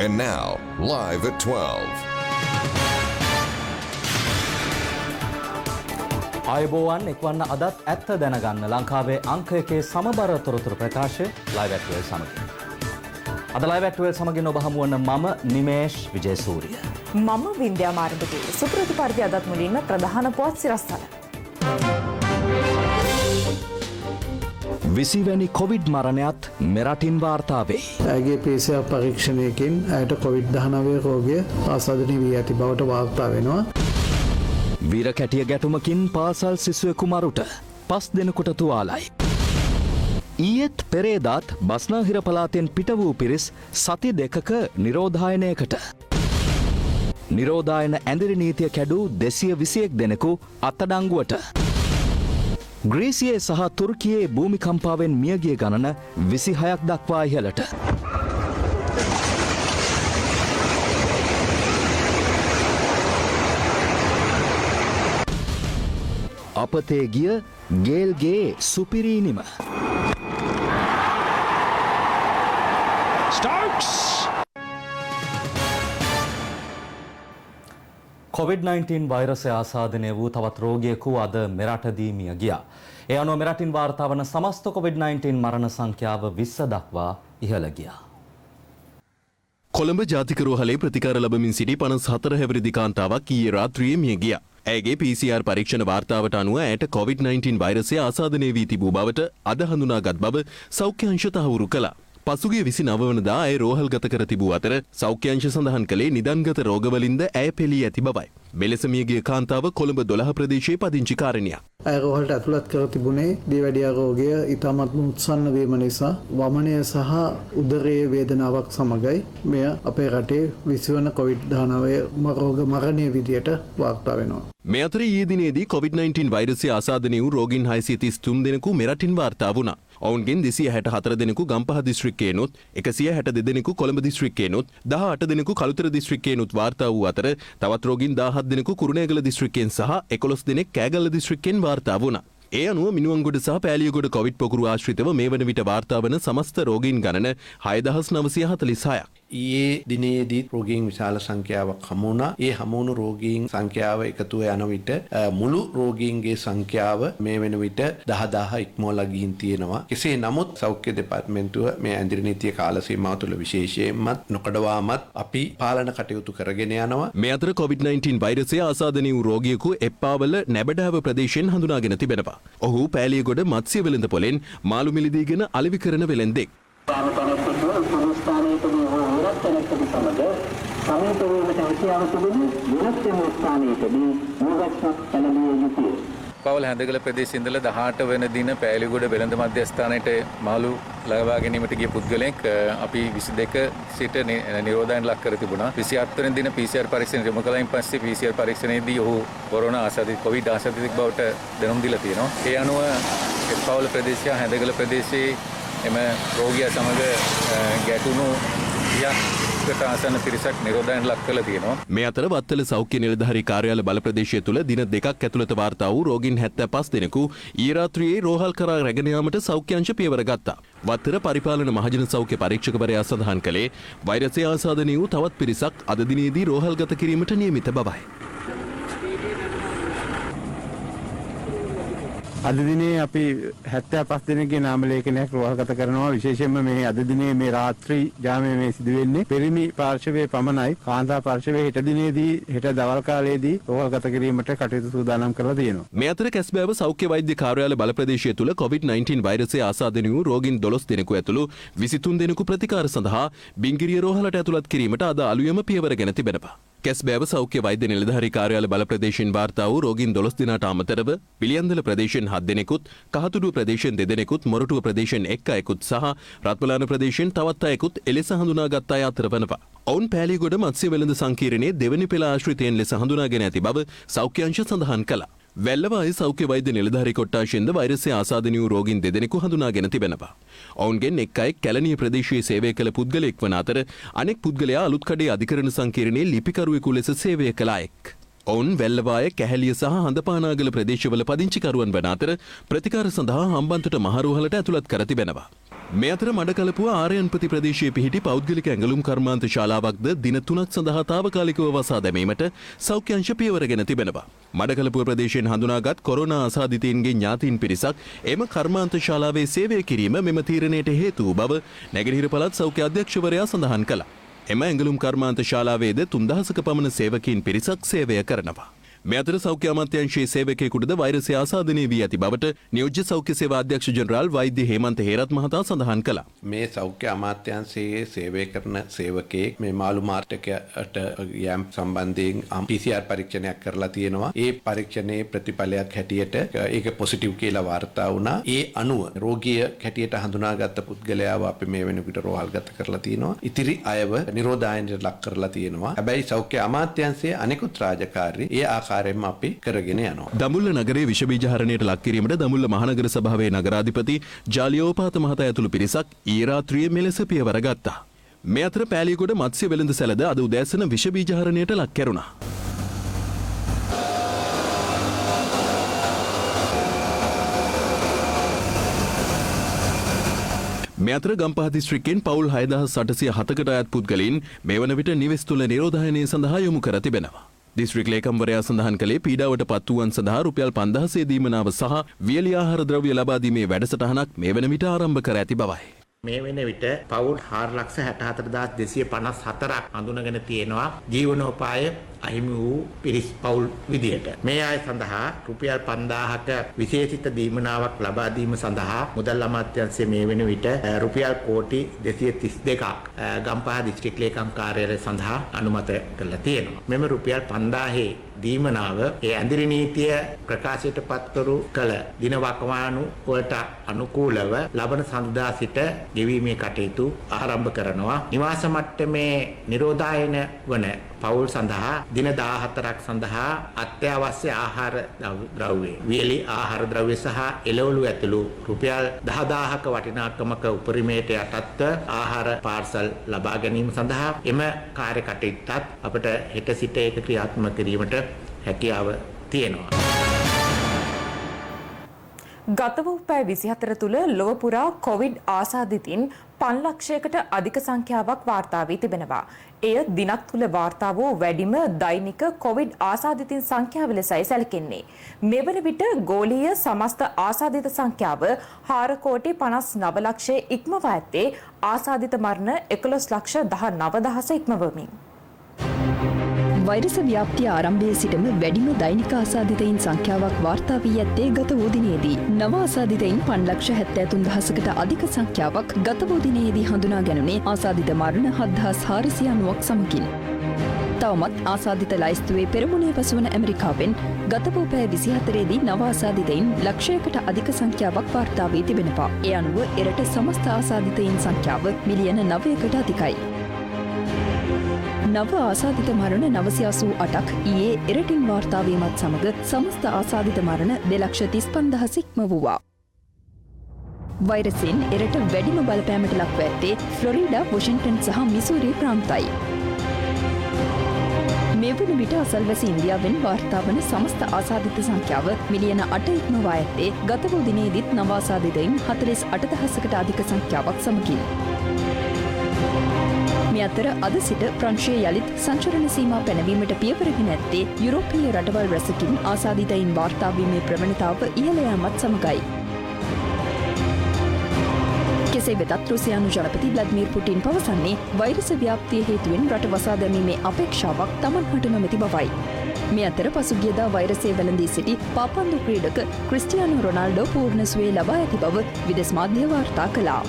And now, live at 12. ආයුබෝවන් එක්වන්න අදත් ඇත්ත දැනගන්න ලංකාවේ අංක එකේ සමබර තොරතුරු ප්‍රකාශය ලයිව් ඇට් 12 සමගින්. අද ලයිව් ඇට් 12 සමගින් ඔබ හමු වන මම නිමේෂ් විජේසූරිය. මම වින්ද්‍යා මාර්ගදී සුප්‍රති පරිදි අදත් මුලින්ම ප්‍රධාන පුවත් සිරස්තල. 20 වැනි කොවිඩ් මරණයත් මෙරටින් වාර්තා වේ. ඇගේ PCR පරීක්ෂණයකින් ඇයට COVID-19 රෝගය ආසාදනය වී ඇති බවට වාර්තා වෙනවා. වීරකැටිය ගැටුමකින් පාසල් සිසුවෙකු මරුට 5 දෙනෙකුට තුවාලයි. ඊයේත් පෙරේදාත් බස්නාහිර පළාතෙන් පිට වූ පිරිස් සති දෙකක නිරෝධායනයකට. නිරෝධායන ඇඳිරි නීතිය කැඩූ 221 දෙනෙකු අත්අඩංගුවට. ග්‍රීසියේ සහ තුර්කියේ භූමිකම්පාවෙන් මියගිය ගණන 26ක් දක්වා ඉහළට. අපතේ ගිය ගේල්ගේ සුපිරීනිම. COVID-19 වෛරසය ආසාදනය වූ තවත් රෝගියෙකු අද මෙරටදී මිය ගියා. ඒ අනුව මෙරටින් වාර්තා වන සමස්ත COVID-19 මරණ සංඛ්‍යාව 20 දක්වා ඉහළ ගියා. කොළඹ ජාතික රෝහලේ ප්‍රතිකාර ලබමින් සිටි 54 හැවිරිදි කාන්තාවක් ඊයේ රාත්‍රියේ මිය ගියා. ඇයගේ PCR පරීක්ෂණ වාර්තාවට අනුව ඇයට COVID-19 වෛරසය ආසාදනය වී තිබූ බවට අද හඳුනාගත් බව සෞඛ්‍ය අංශ තහවුරු කළා. පසුගිය 29 වනදා ඇය රෝහල්ගත කර තිබූ අතර සෞඛ්‍ය අංශ සඳහන් කළේ නිදන්ගත රෝගවලින්ද ඇය පෙළී ඇති බවයි. මෙලෙස මියගිය කාන්තාව කොළඹ 12 ප්‍රදේශයේ පදිංචිකාරණියක්. ඇය රෝහලට ඇතුළත් කර තිබුණේ දියවැඩියා රෝගය ඉතාමත්ම උත්සන්න වීම නිසා වමනය සහ උදරයේ වේදනාවක් සමගයි මෙය අපේ රටේ 20 වන COVID-19 රෝග මරණය විදියට වාර්තා වෙනවා. මේ අතර ඊයේ දිනේදී COVID-19 වෛරසය ආසාදනය වූ රෝගීන් 633 දෙනෙකු මෙරටින් වාර්තා වුණා. ඔවුන්ගෙන් 264 දෙනෙකු ගම්පහ දිස්ත්‍රික්කයේනොත් 162 දෙනෙකු කොළඹ දිස්ත්‍රික්කයේනොත් 18 දෙනෙකු කළුතර දිස්ත්‍රික්කයේනොත් වාර්තා වූ අතර තවත් රෝගීන් 17 දෙනෙකු කුරුණෑගල දිස්ත්‍රික්කයෙන් සහ 11 දෙනෙක් කෑගල්ල දිස්ත්‍රික්කයෙන් වාර්තා වුණා. ඒ අනුව මිනුවන්ගොඩ සහ පෑලියගොඩ කොවිඩ් පොකුරු ආශ්‍රිතව මේ වන විට වාර්තා වන සමස්ත රෝගීන් ගණන 6946ක්. ඊයේ දිනේදී රෝගීන් විශාල සංඛ්‍යාවක් හමු වුණා. ඒ හමු වුණු රෝගීන් සංඛ්‍යාව එකතුව යන විට මුළු රෝගීන්ගේ සංඛ්‍යාව මේ වෙන විට 10000 ඉක්මවලා ගිහින් තියෙනවා. කෙසේ නමුත් සෞඛ්‍ය දෙපාර්තමේන්තුව මේ ඇඳිරි නීතිය කාල සීමාව තුළ විශේෂයෙන්මත් නොකඩවාමත් අපි පාලන කටයුතු කරගෙන යනවා. මේ අතර COVID-19 වෛරසය ආසාදනය වූ රෝගියෙකු එප්පාවල නැබඩාව ප්‍රදේශයෙන් හඳුනාගෙන තිබෙනවා. ඔහු පෑලියගොඩ මත්ස්‍ය වෙළඳ පොලෙන් මාළු මිලදීගෙන අලෙවි කරන වෙළෙන්දෙක්. පවුල් හැඳගල ප්‍රදේශයේ ඉඳලා 18 වෙනි දින පෑලියගොඩ වෙළඳ මධ්‍යස්ථානයේ මාළු ලබා ගැනීමට ගිය පුද්ගලයෙක් අපි 22 සිට නිරෝධායන ලක් කර තිබුණා. 27 වෙනි දින PCR පරීක්ෂණ යොමු කළයින් පස්සේ PCR පරීක්ෂණයේදී ඔහු කොරෝනා ආසාදිත COVID ආසාදිතෙක් බවට දැනුම් දීලා තියෙනවා. ඒ අනුව පවුල් ප්‍රදේශය හැඳගල ප්‍රදේශයේ එම රෝගියා සමග ගැටුණු ආසන්න පිරිසක් නිරෝධායන ලක් කළ තියෙනවා. මේ අතර වත්තල සෞඛ්‍ය නිලධාරී කාර්යාල බල ප්‍රදේශය තුළ දින දෙකක් ඇතුළත වාර්තා වූ රෝගීන් 75 දෙනෙකු ඊ රාත්‍රියේ රෝහල් කරා රැගෙන යාමට සෞඛ්‍ය අංශ පියවර ගත්තා. වත්තර පරිපාලන මහජන සෞඛ්‍ය පරීක්ෂකවරයා සඳහන් කළේ වෛරසය ආසාදනය වූ තවත් පිරිසක් අද දිනේදී රෝහල්ගත කිරීමට නියමිත බවයි. අද දිනේ අපි 75 දෙනෙක්ගේ නාම ලේඛනයක් රෝහල්ගත කරනවා. විශේෂයෙන්ම මේ අද දිනේ මේ රාත්‍රී ජාමයේ මේ සිදු වෙන්නේ පෙරිමි පාර්ශවයේ පමණයි. කාන්තා පාර්ශවයේ හෙට දිනේදී හෙට දවල් කාලයේදී රෝහල්ගත කිරීමට කටයුතු සූදානම් කරලා තියෙනවා. මේ අතර කැස්බෑව සෞඛ්‍ය වෛද්‍ය කාර්යාල බල ප්‍රදේශය තුළ COVID-19 වෛරසය ආසාදනය වූ රෝගීන් 12 දෙනෙකු ඇතුළු 23 දෙනෙකු ප්‍රතිකාර සඳහා බිංගිරිය රෝහලට ඇතුළත් කිරීමට අද අලුයම පියවර ගෙන තිබෙනවා. කැස්බෑව සෞඛ්‍ය වෛද්‍ය නිලධාරී කාර්යාල බල ප්‍රදේශයෙන් වාර්තා වූ රෝගීන් 12 දෙනාට අමතරව පිළියන්දල ප්‍රදේශයෙන් 7 දෙනෙකුත්, කහතුඩුව ප්‍රදේශයෙන් 2 දෙනෙකුත්, මොරටුව ප්‍රදේශයෙන් 1 අයෙකුත් සහ රත්මලාන ප්‍රදේශයෙන් තවත් අයෙකුත් එලෙස හඳුනාගත් අය අතර වනවා. ඔවුන් පෑලියගොඩ මත්ස්‍ය වෙළඳ සංකීර්ණයේ දෙවැනි පෙළ ආශ්‍රිතයන් ලෙස හඳුනාගෙන ඇති බව සෞඛ්‍ය අංශ සඳහන් කළා. වැල්ලවායේ සෞඛ්‍ය වෛද්‍ය නිලධාරී කොට්ටාශයෙන්ද වෛරසය ආසාදනය වූ රෝගීන් 2 දෙනෙකු හඳුනාගෙන තිබෙනවා. ඔවුන්ගෙන් එක් අයෙක් කැලණිය ප්‍රදේශයේ සේවය කළ පුද්ගලයෙක් වන අතර අනෙක් පුද්ගලයා අලුත්කඩේ අධිකරණ සංකීර්ණයේ ලිපිකරුවෙකු ලෙස සේවය කළ අයෙක්. ඔවුන් වැල්ලවාය කැහැලිය සහ හඳපානාගල ප්‍රදේශවල පදිංචිකරුවන් වන අතර ප්‍රතිකාර සඳහා හම්බන්තොට මහරෝහලට ඇතුළත් කර තිබෙනවා. මේ අතර මඩකලපුව ආර්යන්පති ප්‍රදේශයේ පිහිටි පෞද්ගලික ඇඟලුම් කර්මාන්ත ශාලාවක්ද දින 3ක් සඳහා తాවකාලිකව වසා දැමීමට සෞඛ්‍ය අංශ පියවරගෙන තිබෙනවා. මඩකලපුව ප්‍රදේශයෙන් හඳුනාගත් කොරෝනා ආසාදිතයින්ගේ ඥාතීන් පිරිසක් එම කර්මාන්ත ශාලාවේ සේවය කිරීම මෙම තීරණයට හේතු වූ බව නැගෙනහිර පළාත් සෞඛ්‍ය අධ්‍යක්ෂවරයා සඳහන් කළා. එම ඇඟලුම් කර්මාන්ත ශාලාවේද 3000ක පමණ සේවකීන් පිරිසක් සේවය කරනවා. මේ අතර සෞඛ්‍ය අමාත්‍යාංශයේ සේවකයෙකුටද වෛරසය ආසාදනය වී ඇති බවට නියෝජ්‍ය සෞඛ්‍ය සේවා අධ්‍යක්ෂ ජෙනරාල් වෛද්‍ය හේමන්ත හේරත් මහතා සඳහන් කළා. මේ සෞඛ්‍ය අමාත්‍යාංශයේ සේවය කරන සේවකයෙක් මේ මාළු මාර්ටකයට යම් සම්බන්ධයෙන් PCR පරීක්ෂණයක් කරලා තියෙනවා. ඒ පරීක්ෂණයේ ප්‍රතිඵලයක් හැටියට ඒක පොසිටිව් කියලා වාර්තා වුණා. ඒ අනුව රෝගිය හැටියට හඳුනාගත්ත පුද්ගලයාව අපි මේ වෙනකොට රෝහල්ගත කරලා තියෙනවා. ඉතිරි අයව නිරෝධායනයට ලක් කරලා තියෙනවා. හැබැයි සෞඛ්‍ය අමාත්‍යාංශයේ අනෙකුත් රාජකාරී ඒ ආකාරයෙන්ම අපි කරගෙන යනවා. දඹුල්ල නගරයේ විෂ බීජ හරණයට ලක් කිරීමට දඹුල්ල මහනගර සභාවේ නගරාධිපති ජාලියෝපාත මහතා ඇතුළු පිරිසක් ඊ රාත්‍රියේ මෙලෙස පියවර ගත්තා. මේ අතර පෑලියගොඩ මත්ස්‍ය වෙළඳ සැලද අද උදෑසන විෂ බීජ හරණයට ලක් කෙරුණා. මේ අතර ගම්පහ දිස්ත්‍රික්කෙන් පවුල් 6807කට අයත් පුද්ගලයන් මේ වන විට නිවෙස් තුළ නිරෝධායනය සඳහා යොමු කර තිබෙනවා. දිස්ත්‍රික් ලේකම්වරයා සඳහන් කළේ පීඩාවට පත් වූවන් සඳහා රුපියල් 5000 දීමනාව සහ වියලි ආහාර ද්‍රව්‍ය ලබා දීමේ වැඩසටහනක් මේ වන විට ආරම්භ කර ඇති බවයි. මේ වෙන විට පවුල් 4,64,254ක් හඳුනගෙන තියෙනවා ජීවනෝපාය අහිමි වූ පිරිස් පවුල් විදියට. මේ අය සඳහා රුපියල් 5000ක විශේෂිත දීමනාවක් ලබා දීම සඳහා මුදල් අමාත්‍යාංශය මේ වෙන විට රුපියල් කෝටි 232ක් ගම්පහ දිස්ත්‍රික් ලේකම් කාර්යාලය සඳහා අනුමත කරලා තියෙනවා. මෙම රුපියල් 5000 දීමනාව ඒ ඇඳිරි නීතිය ප්‍රකාශයට පත්කරු කළ දින වකවානු වලට අනුකූලව ලබන සඳුදා සිට ගෙවීමේ කටයුතු ආරම්භ කරනවා. නිවාස මට්ටමේ නිරෝධායන වන පවුල් සඳහා දින 14ක් සඳහා අත්‍යවශ්‍ය ආහාර ද්‍රව්‍ය, වියලි ආහාර ද්‍රව්‍ය සහ එළවලු ඇතුළු රුපියල් 10000ක වටිනාකමක උපරිමයට යටත්ව ආහාර පාර්සල් ලබා ගැනීම සඳහා එම කාර්ය කටයුත්තත් අපට හෙට සිට ඒක ක්‍රියාත්මක කිරීමට හැකියාව තියෙනවා. ගත වූ පැය 24 තුළ ලොව පුරා කොවිඩ් ආසාදිතින් 5 ලක්ෂයකට අධික සංඛ්‍යාවක් වාර්තා වී තිබෙනවා. එය දිනක් තුළ වාර්තා වූ වැඩිම දෛනික කොවිඩ් ආසාදිතින් සංඛ්‍යාව ලෙසයි සැලකෙන්නේ. මෙවන විට ගෝලීය සමස්ත ආසාදිත සංඛ්‍යාව 4,59 ලක්ෂය ඉක්මවා ඇත්තේ ආසාදිත මරණ 11,19,000 ඉක්මවමින්. වෛරස ව්‍යාප්තිය ආරම්භයේ සිටම වැඩිම දෛනික ආසාදිතයින් සංඛ්‍යාවක් වාර්තා වී ඇත්තේ ගත වූ දිනේදී. නව ආසාදිතයින් 5,73,000කට අධික සංඛ්‍යාවක් ගත වූ දිනේදී හඳුනා ගැනුණේ ආසාදිත මරණ 7,490ක් සමගින්. තවමත් ආසාදිත ලයිස්තුවේ පෙරමුණේ පසුවන ඇමරිකාවෙන් ගත වූ පැය 24දී නව ආසාදිතයින් ලක්ෂයකට අධික සංඛ්‍යාවක් වාර්තා වී තිබෙනවා. ඒ අනුව එරට සමස්ත ආසාදිතයින් සංඛ්‍යාව මිලියන 9කට අධිකයි. නව ආසාදිත මරණ 988ක් ඊයේ එරටින් වාර්තා වීමත් සමග සමස්ත ආසාදිත මරණ 2,35,000 ඉක්ම වූවා. වෛරසෙන් එරට වැඩිම බලපෑමට ලක්ව ඇත්තේ ෆ්ලොරිඩා, වොෂින්ටන් සහ මිසූරි ප්‍රාන්තයි. මේ වන විට අසල්වැසි ඉන්දියාවෙන් වාර්තා වන සමස්ත ආසාදිත සංඛ්‍යාව මිලියන 8 ඉක්මවා ඇත්තේ ගත වූ දිනේදීත් නව ආසාදිතයින් 48,000කට අධික සංඛ්‍යාවක් සමගින්. මේ අතර අද සිට ප්‍රංශයේ යළිත් සංචරණ සීමා පැනවීමට පියවරගෙන ඇත්තේ යුරෝපීය රටවල් රැසකින් ආසාදිතයින් වාර්තා වීමේ ප්‍රවණතාව ඉහළ යාමත් සමගයි. කෙසේ වෙතත් රුසියානු ජනපති ව්ලාදිමිර් පුටින් පවසන්නේ වෛරස ව්‍යාප්තිය හේතුවෙන් රට වසා දැමීමේ අපේක්ෂාවක් තමන් හට නොමැති බවයි. මේ අතර පසුගියදා වෛරසය වැළඳී සිටි පාපන්දු ක්‍රීඩක ක්‍රිස්ටියානෝ රොනාල්ඩෝ පූර්ණ සුවය ලබා ඇති බව විදෙස් මාධ්‍ය වාර්තා කළා.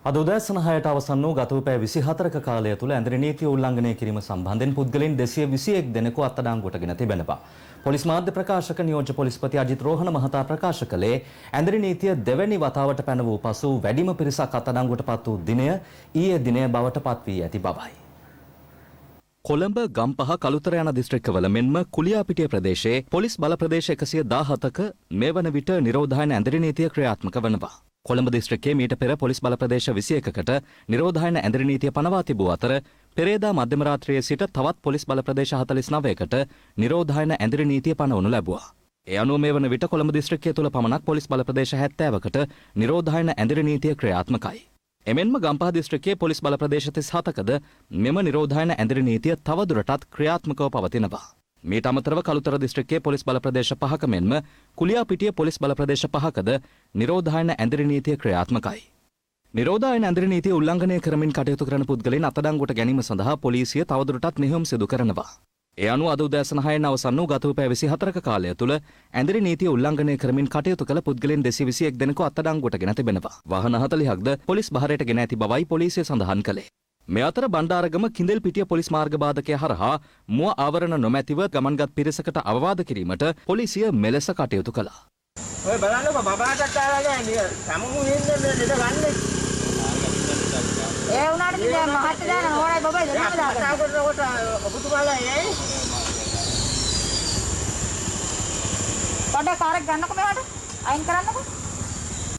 අද උදෑසන 6ට අවසන් වූ ගත වූ පැය 24ක කාලය තුළ ඇඳරි නීතිය උල්ලංඝනය කිරීම සම්බන්ධයෙන් පුද්ගලයන් 221 දෙනෙකු අත්අඩංගුවට ගෙන තිබෙනවා. පොලිස් මාධ්‍ය ප්‍රකාශක නියෝජ්‍ය පොලිස්පති අජිත් රෝහණ මහතා ප්‍රකාශ කළේ ඇඳරි නීතිය දෙවැනි වතාවට පැන වූ පසු වැඩිම පිරිසක් අත්අඩංගුවට පත් වූ දිනය ඊයේ දිනය බවට පත් වී ඇති බවයි. කොළඹ, ගම්පහ, කළුතර යන දිස්ත්‍රික්කවල මෙන්ම කුලියාපිටිය ප්‍රදේශයේ පොලිස් බල ප්‍රදේශ 117ක මේ වන විට නිරෝධායන ඇඳරි නීතිය ක්‍රියාත්මක වනවා. කොළඹ දිස්ත්‍රික්කයේ මීට පෙර පොලිස් බල ප්‍රදේශ 21කට නිරෝධායන ඇඳරි නීතිය පනවා තිබූ අතර පෙරේදා මධ්‍යම රාත්‍රියේ සිට තවත් පොලිස් බල ප්‍රදේශ 49කට නිරෝධායන ඇඳරි නීතිය පනවනු ලැබුවා. ඒ අනුව මේ වන විට කොළඹ දිස්ත්‍රික්කය තුළ පමණක් පොලිස් බල ප්‍රදේශ 70කට නිරෝධායන ඇඳිරි නීතිය ක්‍රියාත්මකයි. එමෙන්ම ගම්පහ දිස්ත්‍රික්කයේ පොලිස් බල ප්‍රදේශ 37කද මෙම නිරෝධායන ඇඳිරි නීතිය තවදුරටත් ක්‍රියාත්මකව පවතිනවා. මීට අමතරව කළුතර දිස්ත්‍රික්කයේ පොලිස් බල ප්‍රදේශ 5ක මෙන්ම කුලියාපිටිය පොලිස් බල ප්‍රදේශ 5කද නිරෝධායන ඇඳිරි නීතිය ක්‍රියාත්මකයි. නිරෝධායන ඇඳිරි නීතිය උල්ලංඝනය කරමින් කටයුතු කරන පුද්ගලයන් අත්අඩංගුවට ගැනීම සඳහා පොලිසිය තවදුරටත් මෙහෙයුම් සිදු කරනවා. ඒ අනුව අද උදෑසන 6 අවසන් වූ ගත වූ පැය 24ක කාලය තුළ ඇඳිරි නීතිය උල්ලංඝනය කරමින් කටයුතු කළ පුද්ගලයන් 221 දෙනෙකු අත්අඩංගුවට ගෙන තිබෙනවා. වාහන 40ක්ද පොලිස් බහරයට ගෙන ඇති බවයි පොලිසිය සඳහන් කළේ. මේ අතර බණ්ඩාරගම කිඳෙල්පිටිය පොලිස් මාර්ග බාධකය හරහා මුව ආවරණ නොමැතිව ගමන්ගත් පිරිසකට අවවාද කිරීමට පොලිසිය මෙලෙස කටයුතු කළා. ඔය බලන්නකො බබාටත් ආවලා නේද? සමුහු ඉන්නේ දෙද ගන්නේ. ඒ උනාට ඉතින් මහත් දාන ඕනයි බබා දෙන්න දාන්න. කතා කරනකොට ඔබතුමාලා එයි. පොඩ කාර්යයක් ගන්නකො මෙවට. අයින් කරන්නකො.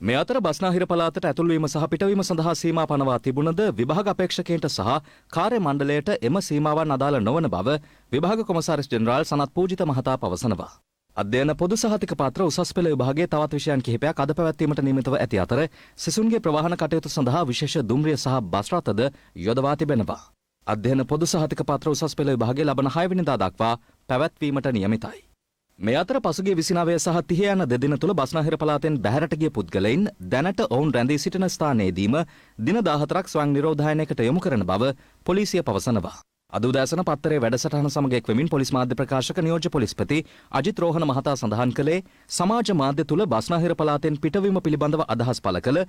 මේ අතර බස්නාහිර පළාතට ඇතුල්වීම සහ පිටවීම සඳහා සීමා පනවා තිබුණද විභාග අපේක්ෂකයන්ට සහ කාර්ය මණ්ඩලයට එම සීමාවන් අදාළ නොවන බව විභාග කොමසාරිස් ජෙනරාල් සනත් පූජිත මහතා පවසනවා. අධ්‍යයන පොදු සහතික පාත්‍ර උසස් පෙළ විභාගයේ තවත් විෂයන් කිහිපයක් අද පැවැත්වීමට නියමිතව ඇති අතර සිසුන්ගේ ප්‍රවාහන කටයුතු සඳහා විශේෂ දුම්රිය සහ බස් රථද යොදවා තිබෙනවා. අධ්‍යයන පොදු සහතික පාත්‍ර උසස් පෙළ විභාගයේ ලබන 6 වෙනිදා දක්වා පැවැත්වීමට නියමිතයි. මේ අතර පසුගිය 29 සහ 30 යන දෙදින තුළ බස්නාහිර පළාතෙන් බැහැරට ගිය පුද්ගලයින් දැනට ඔවුන් රැඳී සිටින ස්ථානයේදීම දින 14ක් ස්වයං නිරෝධායනයකට යොමු කරන බව පොලිසිය පවසනවා. අද උදෑසන පත්තරේ වැඩසටහන සමග එක්වෙමින් පොලිස් මාධ්‍ය ප්‍රකාශක නියෝජ්‍ය පොලිස්පති අජිත් රෝහණ මහතා සඳහන් කළේ සමාජ මාධ්‍ය තුළ බස්නාහිර පළාතෙන් පිටවීම පිළිබඳව අදහස් පළ කළ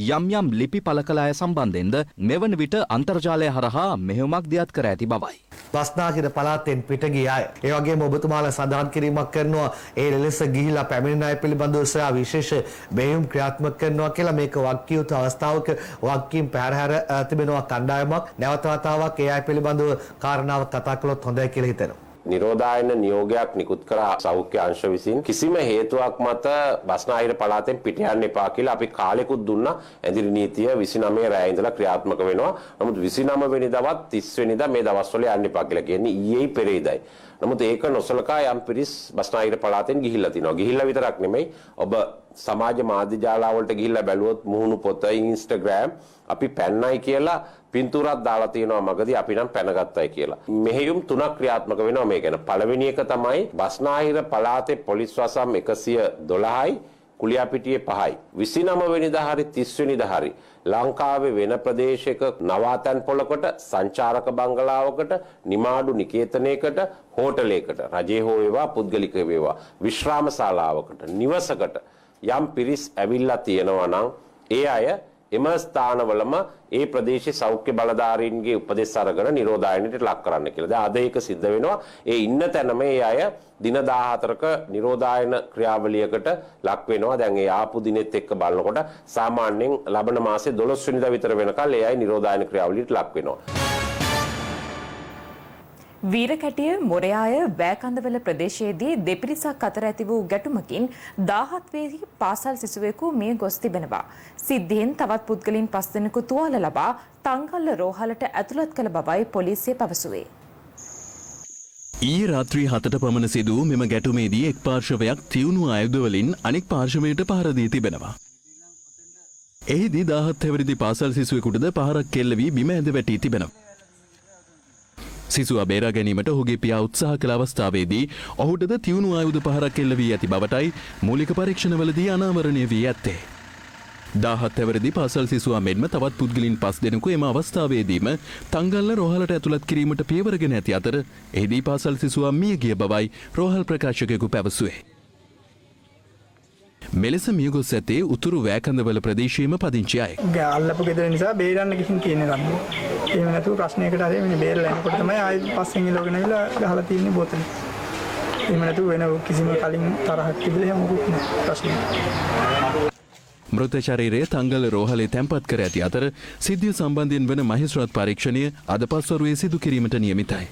යම් යම් ලිපි පළ කළ අය සම්බන්ධයෙන්ද මෙවන විට අන්තර්ජාලය හරහා මෙහෙයුමක් දියත් කර ඇති බවයි. බස්නාහිර පළාතෙන් පිට ගිය අය ඒ වගේම ඔබතුමාලා සඳහන් කිරීමක් කරනවා ඒ ලෙස ගිහිලා පැමිණෙන අය පිළිබඳව සොයා විශේෂ මෙහෙයුම් ක්‍රියාත්මක කරනවා කියලා මේක වක්කිය යුතු අවස්ථාවක වක්කීම් පැහැර තිබෙනවා කණ්ඩායමක් නැවත වතාවක් ඒ අය පිළිබඳව කාරණාව කතා කළොත් හොඳයි කියලා හිතෙනවා. නිරෝධායන නියෝගයක් නිකුත් කර සෞඛ්‍ය අංශ විසින් කිසිම හේතුවක් මත බස්නාහිර පළාතෙන් පිට යන්න එපා කියලා අපි කාලෙකුත් දුන්නා. ඇඳිරි නීතිය 29 රැය ඉඳලා ක්‍රියාත්මක වෙනවා. නමුත් 29 වෙනිදාවත් 30 වෙනිදා මේ දවස්වල යන්න එපා කියලා කියන්නේ ඊයේ පෙරේදයි. නමුත් ඒක නොසලකා යම් පිරිස් බස්නාහිර පළාතෙන් ගිහිල්ලා තිනවා. ගිහිල්ලා විතරක් නෙමෙයි ඔබ සමාජ මාධ්‍ය ජාලාවලට ගිහිල්ලා බැලුවොත් මුහුණු පොත Instagram අපි පැන්නයි කියලා පින්තූරක් දාලා තියෙනවා මගදී අපි නම් පැනගත්තයි කියලා. මෙහෙයුම් තුනක් ක්‍රියාත්මක වෙනවා මේ ගැන. පළවෙනි එක තමයි බස්නාහිර පළාතේ පොලිස් වසම් 112යි කුලියාපිටියේ 5යි. 29 වෙනිදා හරි 30 වෙනිදා හරි ලංකාවේ වෙන ප්‍රදේශයක නවාතැන් පොලකට සංචාරක බංගලාවකට නිමාඩු නිකේතනයකට හෝටලයකට රජේ හෝ වේවා පුද්ගලික වේවා විශ්‍රාම ශාලාවකට නිවසකට යම් පිරිස් ඇවිල්ලා තියෙනවා නම් ඒ අය එම ස්ථානවලම ඒ ප්‍රදේශයේ සෞඛ්‍ය බලධාරීන්ගේ උපදෙස් අරගෙන නිරෝධායනයට ලක් කරන්න කියලා. දැන් අද ඒක සිද්ධ වෙනවා. ඒ ඉන්න තැනම ඒ අය දින 14ක නිරෝධායන ක්‍රියාවලියකට ලක් වෙනවා. දැන් ඒ ආපු දිනෙත් එක්ක බලනකොට සාමාන්‍යයෙන් ලබන මාසේ 12 වෙනිදා විතර වෙනකල් ඒ අය නිරෝධායන ක්‍රියාවලියට ලක් වෙනවා. වීරකැටිය මොරයාය වැෑකන්දවල ප්‍රදේශයේදී දෙපිරිසක් අතර ඇති වූ ගැටුමකින් 17 වෙනි පාසල් සිසුවෙකු මිය ගොස් තිබෙනවා. සිද්ධියෙන් තවත් පුද්ගලයන් 5 දෙනෙකු තුවාල ලබා තංගල්ල රෝහලට ඇතුළත් කළ බවයි පොලිසිය පැවසුවේ. ඊයේ රාත්‍රී 7ට පමණ සිදු වූ මෙම ගැටුමේදී එක් පාර්ශවයක් තියුණු ආයුධවලින් අනෙක් පාර්ශවයට පහර දී තිබෙනවා. එහිදී 17 හැවිරිදි පාසල් සිසුවෙකුටද පහරක් කෙල්ල වී බිම ඇද වැටී තිබෙනවා. සිසුවා බේරා ගැනීමට ඔහුගේ පියා උත්සාහ කළ අවස්ථාවේදී ඔහුටද තියුණු ආයුධ පහරක් එල්ල වී ඇති බවටයි මූලික පරීක්ෂණවලදී අනාවරණය වී ඇත්තේ. 17 හැවිරිදි පාසල් සිසුවා මෙන්ම තවත් පුද්ගලයන් 5 දෙනෙකු එම අවස්ථාවේදීම තංගල්ල රෝහලට ඇතුළත් කිරීමට පියවරගෙන ඇති අතර එහිදී පාසල් සිසුවා මිය ගිය බවයි රෝහල් ප්‍රකාශකයෙකු පැවසුවේ. මෙලෙස මියගොස් ඇතේ උතුරු වැෑකඳවල ප්‍රදේශයේම පදිංචි අය. අල්ලපු ගෙදර නිසා බේරන්න ගිහින් කියන්නේ ගන්න. එහෙම නැතුව ප්‍රශ්නයකට හරි මෙන්න බේරලා එනකොට තමයි ආයෙත් පස්සෙන් එලවගෙන ඇවිල්ලා ගහලා තින්නේ බෝතලේ. එහෙම නැතුව වෙන කිසිම කලින් තරහක් තිබිලා එහෙම මොකුත් නැහැ ප්‍රශ්නේ. මෘත ශරීරය තංගල රෝහලේ තැන්පත් කර ඇති අතර සිද්ධිය සම්බන්ධයෙන් වන මහේස්ත්‍රාත් පරීක්ෂණය අද පස්වරුවේ සිදු කිරීමට නියමිතයි.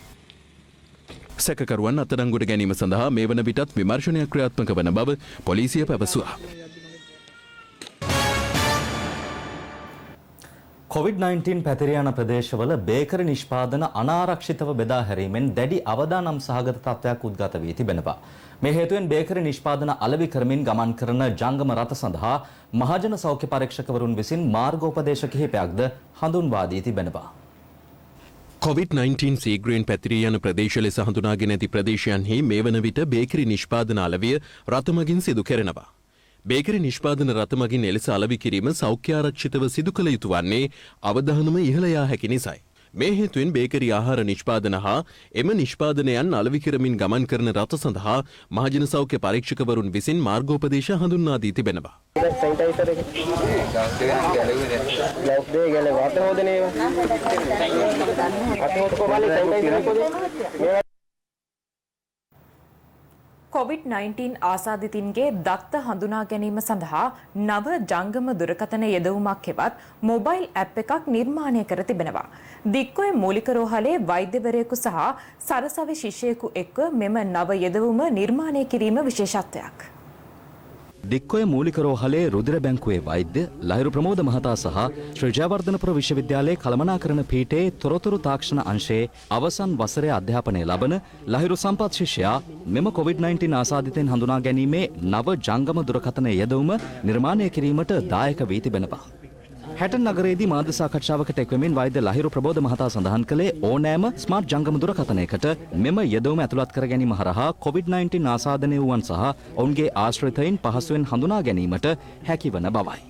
සැකකරුවන් අත්අඩංගුවට ගැනීම සඳහා මේ වන විටත් විමර්ශනයක් ක්‍රියාත්මක වන බව පොලිසිය පැවසුවා. COVID-19 පැතිර යන ප්‍රදේශවල බේකරි නිෂ්පාදන අනාරක්ෂිතව බෙදා හැරීමෙන් දැඩි අවදානම් සහගත තත්ත්වයක් උද්ගත වී තිබෙනවා. මේ හේතුවෙන් බේකරි නිෂ්පාදන අලෙවි කරමින් ගමන් කරන ජංගම රථ සඳහා මහජන සෞඛ්‍ය පරීක්ෂකවරුන් විසින් මාර්ගෝපදේශ කිහිපයක්ද හඳුන්වා දී තිබෙනවා. COVID-19 සීග්‍රයෙන් පැතිරී යන ප්‍රදේශ ලෙස හඳුනාගෙන ඇති ප්‍රදේශයන්හි මේ වන විට බේකරි නිෂ්පාදන අලවිය රථමගින් සිදු කෙරෙනවා. බේකරි නිෂ්පාදන රථමගින් එලෙස අලවි කිරීම සෞඛ්‍යාරක්ෂිතව සිදු කළ යුතු වන්නේ අවධානම ඉහළ යා හැකි නිසයි. මේ හේතුවෙන් බේකරි ආහාර නිෂ්පාදන හා එම නිෂ්පාදනයන් අලවි කරමින් ගමන් කරන රථ සඳහා මහජන සෞඛ්‍ය පරීක්ෂකවරුන් විසින් මාර්ගෝපදේශ හඳුන්වා දී තිබෙනවා. COVID-19 ආසාදිතින්ගේ දත්ත හඳුනා ගැනීම සඳහා නව ජංගම දුරකථන යෙදවුමක් හෙවත් මොබයිල් ඇප් එකක් නිර්මාණය කර තිබෙනවා. දික්කොය මූලික රෝහලේ වෛද්‍යවරයෙකු සහ සරසවි ශිෂ්‍යයෙකු එක්ව මෙම නව යෙදවුම නිර්මාණය කිරීම විශේෂත්වයක්. දික්කොය මූලික රෝහලේ රුධිර බැංකුවේ වෛද්‍ය ලහිරු ප්‍රමෝද මහතා සහ ශ්‍රී ජයවර්ධනපුර විශ්වවිද්‍යාලයේ කළමනාකරණ පීඨයේ තොරතුරු තාක්ෂණ අංශයේ අවසන් වසරේ අධ්‍යාපනය ලබන ලහිරු සම්පත් ශිෂ්‍යයා මෙම COVID-19 ආසාදිතෙන් හඳුනා ගැනීමේ නව ජංගම දුරකථන යෙදවුම නිර්මාණය කිරීමට දායක වී තිබෙනවා. හැටන් නගරයේදී මාධ්‍ය සාකච්ඡාවකට එක්වෙමින් වෛද්‍ය ලහිරු ප්‍රබෝධ මහතා සඳහන් කළේ ඕනෑම ස්මාර්ට් ජංගම දුරකථනයකට මෙම යෙදවුම ඇතුළත් කර ගැනීම හරහා COVID-19 ආසාදනය වූවන් සහ ඔවුන්ගේ ආශ්‍රිතයින් පහසුවෙන් හඳුනා ගැනීමට හැකිවන බවයි.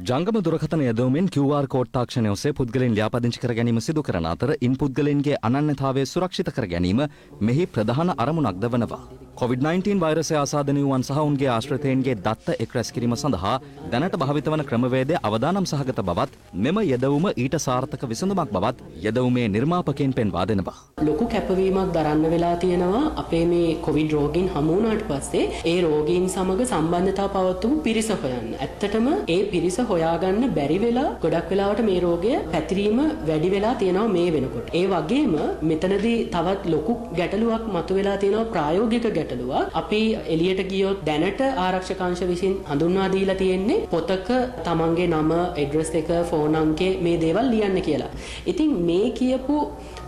ජංගම දුරකථන යෙදවුමෙන් QR කෝඩ් තාක්ෂණය ඔස්සේ පුද්ගලයන් ලියාපදිංචි කර ගැනීම සිදු කරන අතර ඉන් පුද්ගලයන්ගේ අනන්‍යතාවය සුරක්ෂිත කර ගැනීම මෙහි ප්‍රධාන අරමුණක්ද වනවා. COVID-19 වෛරසය ආසාදනය වූවන් සහ උන්ගේ ආශ්‍රිතයන්ගේ දත්ත එක් රැස් කිරීම සඳහා දැනට භාවිත වන ක්‍රමවේදය අවදානම් සහගත බවත් මෙම යෙදවුම ඊට සාර්ථක විසඳුමක් බවත් යෙදවුමේ නිර්මාපකයන් පෙන්වා දෙනවා. ලොකු කැපවීමක් දරන්න වෙලා තියෙනවා අපේ මේ කොවිඩ් රෝගීන් හමු වුණාට පස්සේ ඒ රෝගීන් සමග සම්බන්ධතාව පවත්වපු පිරිස හොයන්න. ඇත්තටම ඒ පිරිස හොයාගන්න බැරි වෙලා ගොඩක් වෙලාවට මේ රෝගය පැතිරීම වැඩි වෙලා තියෙනවා මේ වෙනකොට. ඒ වගේම මෙතනදී තවත් ලොකු ගැටලුවක් මතුවලා තියෙනවා ප්‍රායෝගික ගැටලුවක්. අපි එළියට ගියොත් දැනට ආරක්ෂක අංශ විසින් හඳුන්වා දීලා තියෙන්නේ පොතක තමන්ගේ නම, ඇඩ්‍රස් එක, ෆෝන් අංකය මේ දේවල් ලියන්න කියලා. ඉතින් මේ කියපු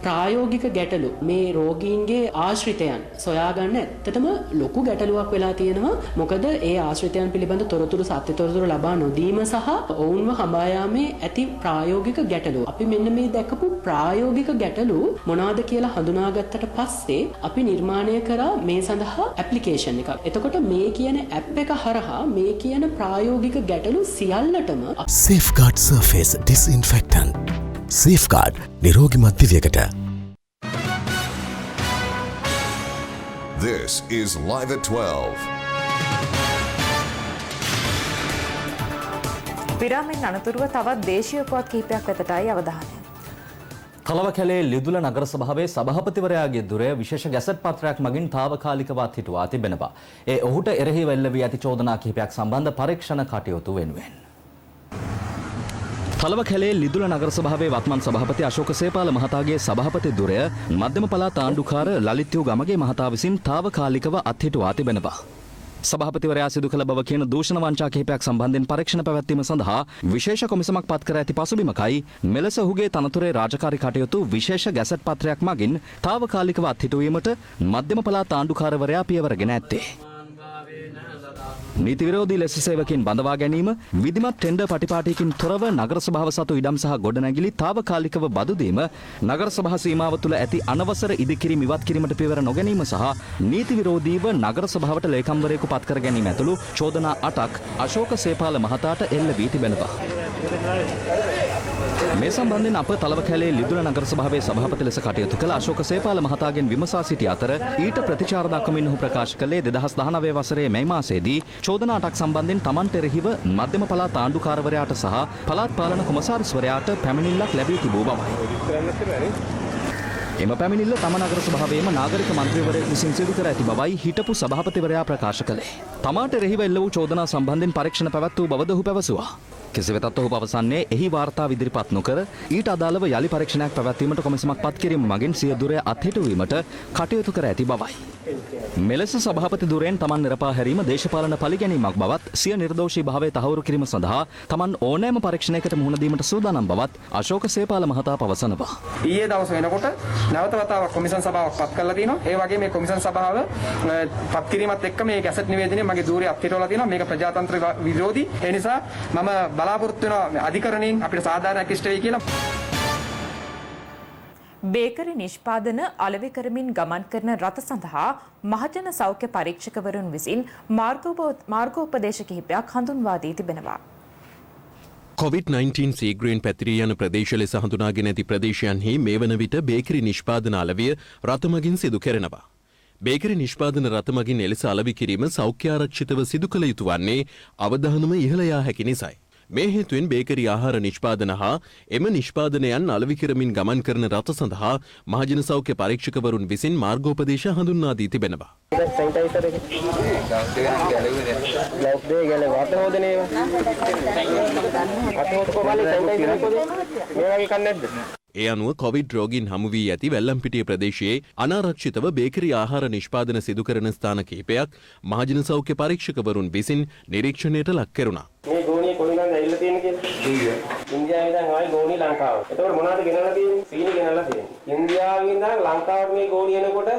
ප්‍රායෝගික ගැටලු මේ රෝගීන්ගේ ආශ්‍රිතයන් සොයාගන්න ඇත්තටම ලොකු ගැටලුවක් වෙලා තියෙනවා. මොකද ඒ ආශ්‍රිතයන් පිළිබඳ තොරතුරු සත්‍ය තොරතුරු ලබා නොදීම සහ ඔවුන්ව හඹා යාමේ ඇති ප්‍රායෝගික ගැටලු. අපි මෙන්න මේ දැකපු ප්‍රායෝගික ගැටලු මොනවාද කියලා හඳුනාගත්තට පස්සේ අපි නිර්මාණය කරා මේ සඳහා ඇප්ලිකේෂන් එකක්. එතකොට මේ කියන ඇප් එක හරහා මේ කියන ප්‍රායෝගික ගැටලු සියල්ලටම Safeguard Surface Disinfectant. Safeguard නිරෝගිමත් දිවියකට. This is Live at 12. විරාමෙන් අනතුරුව තවත් දේශීය පුවත් කිහිපයක් වෙතටයි අවධානය. කලවකැලේ ලිදුල නගර සභාවේ සභාපතිවරයාගේ දුරය විශේෂ ගැසට් පත්‍රයක් මගින් తాවකාලිකව අත්හිටුවා තිබෙනවා. ඒ ඔහුට එරෙහිව එල්ල වී ඇති චෝදනා කිහිපයක් සම්බන්ධ පරීක්ෂණ කටයුතු වෙනුවෙන්. කලවකැලේ ලිදුල නගර සභාවේ වත්මන් සභාපති අශෝක සේපාල මහතාගේ සභාපති දුරය මධ්‍යම පළාත් ආණ්ඩුකාර ලලිත්යු ගමගේ මහතා විසින් తాවකාලිකව අත්හිටුවා තිබෙනවා. සභාපතිවරයා සිදු කළ බව කියන දූෂණ වංචා කිහිපයක් සම්බන්ධයෙන් පරීක්ෂණ පැවැත්වීම සඳහා විශේෂ කොමිසමක් පත් කර ඇති පසුබිමකයි මෙලෙස ඔහුගේ තනතුරේ රාජකාරී කටයුතු විශේෂ ගැසට් පත්‍රයක් මගින් తాවකාලිකව අත්හිටුවීමට මධ්‍යම පළාත් ආණ්ඩුකාරවරයා පියවරගෙන ඇත්තේ. නීති විරෝධී ලෙස සේවකයන් බඳවා ගැනීම, විධිමත් ටෙන්ඩර් පටිපාටියකින් තොරව නගර සභාව සතු ඉඩම් සහ ගොඩනැගිලි తాවකාලිකව බදු දීම, නගර සභා සීමාව තුළ ඇති අනවසර ඉදිකිරීම ඉවත් කිරීමට පියවර නොගැනීම සහ නීති විරෝධීව නගර සභාවට ලේකම්වරයෙකු පත් කර ගැනීම ඇතුළු චෝදනා 8ක් අශෝක සේපාල මහතාට එල්ල වී තිබෙනවා. මේ සම්බන්ධයෙන් අප තලවකැලේ ලිදුල නගර සභාවේ සභාපති ලෙස කටයුතු කළ අශෝක සේපාල මහතාගෙන් විමසා සිටි අතර ඊට ප්‍රතිචාර දක්වමින් ඔහු ප්‍රකාශ කළේ 2019 වසරේ මැයි මාසයේදී චෝදනා 8ක් සම්බන්ධයෙන් තමන්ට එරෙහිව මධ්‍යම පළාත් ආණ්ඩුකාරවරයාට සහ පළාත් පාලන කොමසාරිස්වරයාට පැමිණිල්ලක් ලැබී තිබූ බවයි. එම පැමිණිල්ල තම නගර සභාවේම නාගරික මන්ත්‍රීවරයෙකු විසින් සිදු කර ඇති බවයි හිටපු සභාපතිවරයා ප්‍රකාශ කළේ. තමාට එරෙහිව එල්ල වූ චෝදනා සම්බන්ධයෙන් පරීක්ෂණ පැවැත් වූ බවද ඔහු පැවසුවා. කෙසේ වෙතත් ඔහු පවසන්නේ එහි වාර්තා ඉදිරිපත් නොකර ඊට අදාළව යලි පරීක්ෂණයක් පැවැත්වීමට කොමිසමක් පත් කිරීම මගින් සිය දුරය අත්හිටුවීමට කටයුතු කර ඇති බවයි. මෙලෙස සභාපති ධුරයෙන් තමන් නිරපා හැරීම දේශපාලන පලිගැනීමක් බවත් සිය නිර්දෝෂී භාවය තහවුරු කිරීම සඳහා තමන් ඕනෑම පරීක්ෂණයකට මුහුණ දීමට සූදානම් බවත් අශෝක සේපාල මහතා පවසනවා. ඊයේ දවස් වෙනකොට නැවත වතාවක් කොමිෂන් සභාවක් පත් කරලා තිනවා. ඒ වගේ මේ කොමිෂන් සභාව පත් කිරීමත් එක්ක මේ ගැසට් නිවේදනයේ මගේ ධූරය අත්හිටවලා තිනවා. මේක ප්‍රජාතන්ත්‍ර විරෝධී. ඒ නිසා මම බලාපොරොත්තු වෙනවා අධිකරණයෙන් අපිට සාධාරණයක් ඉෂ්ට වෙයි කියලා. බේකරි නිෂ්පාදන අලෙවි කරමින් ගමන් කරන රථ සඳහා මහජන සෞඛ්‍ය පරීක්ෂකවරුන් විසින් මාර්ගෝපදේශ කිහිපයක් හඳුන්වා දී තිබෙනවා. COVID-19 සීග්‍රයෙන් පැතිරී යන ප්‍රදේශ ලෙස හඳුනාගෙන ඇති ප්‍රදේශයන්හි මේ වන විට බේකරි නිෂ්පාදන අලවිය රථ මගින් සිදු කෙරෙනවා. බේකරි නිෂ්පාදන රථ මගින් එලෙස අලවි කිරීම සෞඛ්‍ය ආරක්ෂිතව සිදු කළ යුතු වන්නේ අවධානම ඉහළ යා හැකි නිසයි. මේ හේතුවෙන් බේකරි ආහාර නිෂ්පාදන හා එම නිෂ්පාදනයන් අලවි කරමින් ගමන් කරන රථ සඳහා මහජන සෞඛ්‍ය පරීක්ෂකවරුන් විසින් මාර්ගෝපදේශ හඳුන්වා දී තිබෙනවා. ඒ අනුව කොවිඩ් රෝගීන් හමු වී ඇති වැල්ලම්පිටිය ප්‍රදේශයේ අනාරක්ෂිතව බේකරි ආහාර නිෂ්පාදන සිදු කරන ස්ථාන කිහිපයක් මහජන සෞඛ්‍ය පරීක්ෂකවරුන් විසින් නිරීක්ෂණයට ලක් කෙරුණා. මේ ගෝණිය කොහෙන්ද ඇවිල්ලා තියෙන්නේ කියලා? ඉන්දියාවේ ඉඳන් ආයි ගෝණිය ලංකාවට. එතකොට මොනවද ගෙනල්ලා තියෙන්නේ? සීනි ගෙනල්ලා තියෙන්නේ. ඉන්දියාවේ ඉඳන් ලංකාවට මේ ගෝණිය එනකොට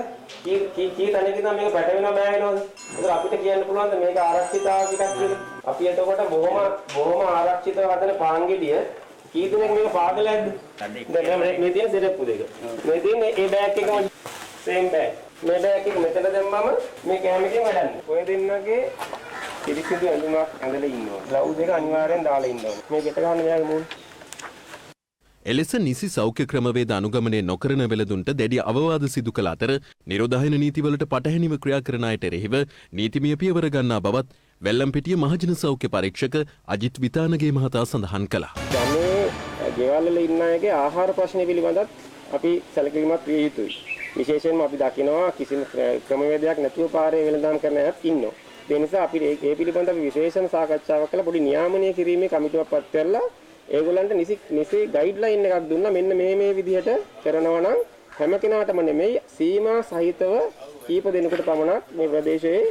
කී තැනකින්ද මේක පැටවෙනවා බෑ වෙනවද? ඒතර අපිට කියන්න පුළුවන්ද මේක ආරක්ෂිතාව ටිකක් කියලා? අපි එතකොට බොහොම ආරක්ෂිතව හදන පාන්ගෙඩිය කී දෙනෙක් මේක පාදලා ඇද්ද? දැන් මේ තියෙන සෙරප්පු දෙක. මේ තියෙන්නේ ඒ බෑග් එකම සේම් බෑග්. මේ බෑග් එක මෙතන දැම්මම මේ කෑම එකෙන් වැඩන්නේ. ඔය දෙන්නගේ පිරිසිදු ඇඳුමක් ඇඳලා ඉන්නවා. ග්ලව්ස් එක අනිවාර්යෙන් දාලා ඉන්නවා. මේ ගෙට ගන්න මෙයාගේ මූණ. එලෙස නිසි සෞඛ්‍ය ක්‍රමවේද අනුගමනය නොකරන වෙළඳුන්ට දැඩි අවවාද සිදු කළ අතර නිරෝධායන නීතිවලට පටහැනිව ක්‍රියා කරන අයට එරෙහිව නීතිමය පියවර ගන්නා බවත් වෙල්ලම්පිටිය මහජන සෞඛ්‍ය පරීක්ෂක අජිත් විතානගේ මහතා සඳහන් කළා. මේ ගෙවල් වල ඉන්න අයගේ ආහාර ප්‍රශ්න පිළිබඳත් අපි සැලකිලිමත් විය යුතුයි. විශේෂයෙන්ම අපි දකිනවා කිසිම ක්‍රමවේදයක් නැතුව පාරේ වෙළඳාම් කරන අයත් ඉන්නවා. ඒ නිසා අපි ඒ පිළිබඳව විශේෂණ සාකච්ඡාවක් කළා පොඩි නියාමනීය කිරීමේ කමිටුවක් පත් කරලා ඒගොල්ලන්ට නිසි ගයිඩ්ලයින් එකක් දුන්නා මෙන්න මේ විදිහට කරනවා නම් හැම කෙනාටම නෙමෙයි සීමා සහිතව කීප දෙනෙකුට පමණක් මේ ප්‍රදේශයේ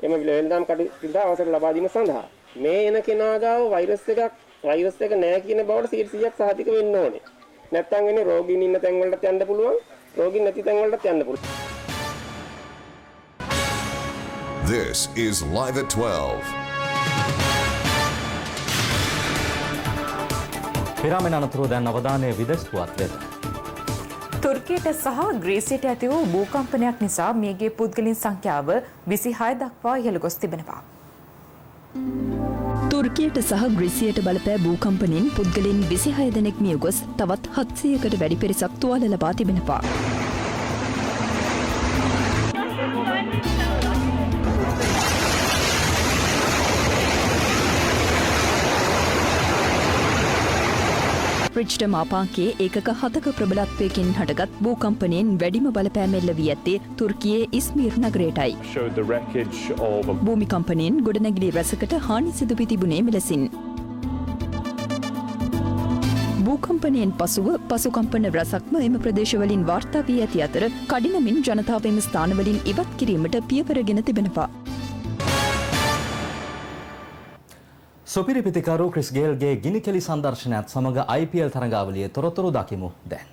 එම වෙළඳාම් කටයුතු අවසර ලබා දීම සඳහා මේ එන කෙනා ගාව වෛරස් එක නැහැ කියන බවට 100% සහතික වෙන්න ඕනේ. නැත්නම් වෙන්නේ රෝගීන් ඉන්න තැන් වලට යන්න පුළුවන්, රෝගීන් නැති තැන් වලට යන්න පුළුවන්. This is Live at 12. පිරාමෙන් අනතුරුව දැන් අවධානය විදෙස් පුවත් වෙත. තුර්කියට සහ ග්‍රීසියට ඇති වූ භූකම්පනයක් නිසා මියගිය පුද්ගලයන් සංඛ්‍යාව 26 දක්වා ඉහළ ගොස් තිබෙනවා. තුර්කියට සහ ග්‍රීසියට බලපෑ භූකම්පනයෙන් පුද්ගලයන් 26 දෙනෙක් මිය ගොස් තවත් 700කට වැඩි පිරිසක් තුවාල ලබා තිබෙනවා. රිච්ටර් මාපාංකයේ ඒකක 7ක ප්‍රබලත්වයකින් හටගත් භූකම්පනයෙන් වැඩිම බලපෑම එල්ල වී ඇත්තේ තුර්කියේ ඉස්මීර් නගරයටයි. භූමිකම්පනයෙන් ගොඩනැගිලි රැසකට හානි සිදු වී තිබුණේ මෙලෙසින්. භූකම්පනයෙන් පසුව පසුකම්පන රැසක්ම එම ප්‍රදේශවලින් වාර්තා වී ඇති අතර කඩිනමින් ජනතාව එම ස්ථානවලින් ඉවත් කිරීමට පියවරගෙන තිබෙනවා. සුපිරි පිතිකරු ක්‍රිස් ගේල්ගේ ගිනිකෙලි සංදර්ශනයත් සමග IPL තරඟාවලියේ තොරතුරු දකිමු දැන්.